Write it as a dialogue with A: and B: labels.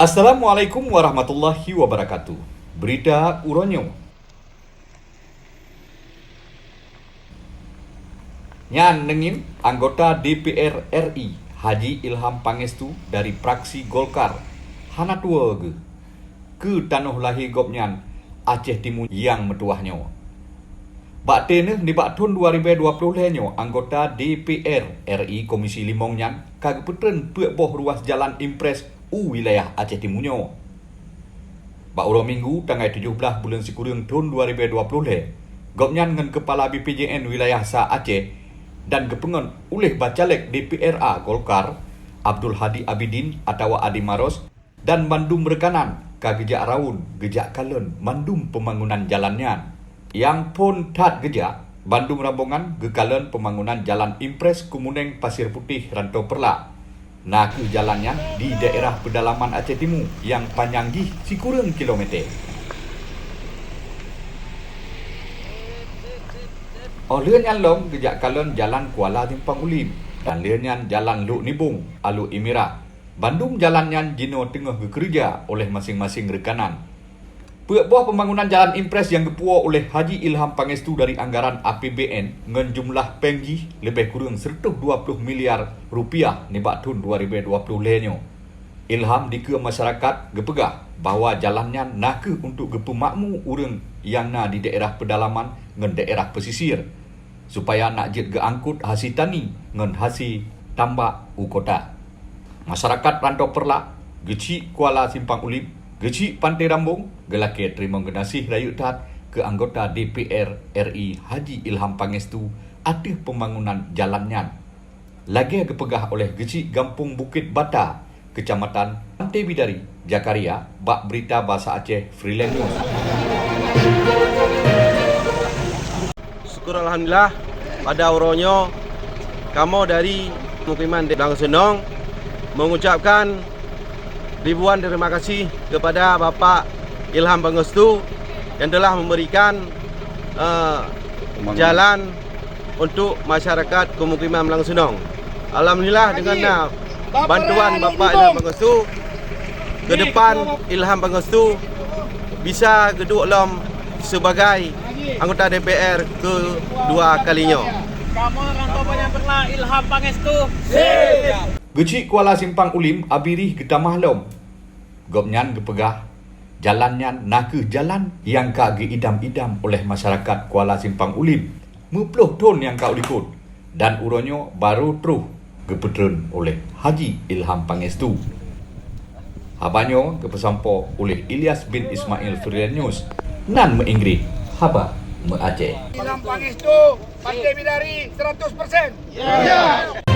A: Assalamualaikum warahmatullahi wabarakatuh. Berita Uronyo. Nyan nengin anggota DPR RI Haji Ilham Pangestu dari praksi Golkar hana tua ke tanah lahir gopnyan Aceh Timur yang metuahnya. Bak teneh di bak tahun 2020 lenyo anggota DPR RI Komisi Limong nyan kagak petren puak boh ruas jalan impres wilayah Aceh Timurnya. Bak urang minggu tanggal 17 bulan Sikurang tahun 2020 gopnyan dengan kepala BPJN wilayah Sa Aceh dan kepengen oleh bacalek DPRA Golkar Abdul Hadi Abidin atau Adi Maros dan mandum rekanan ka gejak raun gejak kalen mandum pembangunan jalannya yang pun tat gejak bandung rambongan gekalen pembangunan jalan impres Kumuneng Pasir Putih Rantau Perla. Nah ke jalannya di daerah pedalaman Aceh Timur yang panjang di Sikurang kilometer. Lian long gejak kalen jalan Kuala Simpang Ulim dan lian jalan Luk Nibung Alu Imira. Bandung jalannya jino tengah bekerja oleh masing-masing rekanan. Buah pembangunan jalan impres yang dipuah oleh Haji Ilham Pangestu dari anggaran APBN dengan jumlah penggi lebih kurang 120 miliar rupiah ni bak tahun 2020 lenyo. Ilham dike masyarakat gepegah bahawa jalannya nak untuk gepemakmu urang yang na di daerah pedalaman dengan daerah pesisir supaya nak jet geangkut hasil tani dengan hasil tambak kota. Masyarakat Rantau Perla, Geci Kuala Simpang Ulim, Geci Pantai Rambung, gelake terima kasih rayu tat ke anggota DPR RI Haji Ilham Pangestu atas pembangunan jalannya. Lagi kepegah oleh Geci Gampung Bukit Bata, Kecamatan Pantai Bidari, Jakaria, bak berita bahasa Aceh Freelance News.
B: Syukur Alhamdulillah pada Uronyo kamu dari Pemukiman Belang Senong mengucapkan ribuan terima kasih kepada Bapak Ilham Pangestu yang telah memberikan jalan untuk masyarakat Pemukiman Belang Senong. Alhamdulillah dengan bantuan Bapak Ilham Pangestu, ke depan Ilham Pangestu bisa geduk lom sebagai anggota DPR kedua kalinya.
C: Kamu Rantau Banyak Perla Ilham Pangestu.
A: Geci Kuala Simpang Ulim abirih gedamah lom. Gopnyan gepegah jalannya nak ke jalan yang kage idam-idam oleh masyarakat Kuala Simpang Ulim. Meploh ton yang kau likut dan uronyo baru terus gepetren oleh Haji Ilham Pangestu. Habanyo gepesampo oleh Ilyas bin Ismail Freelance News nan meinggris haba me Aceh.
D: Ilham Pangestu Pantai Bidari 100%.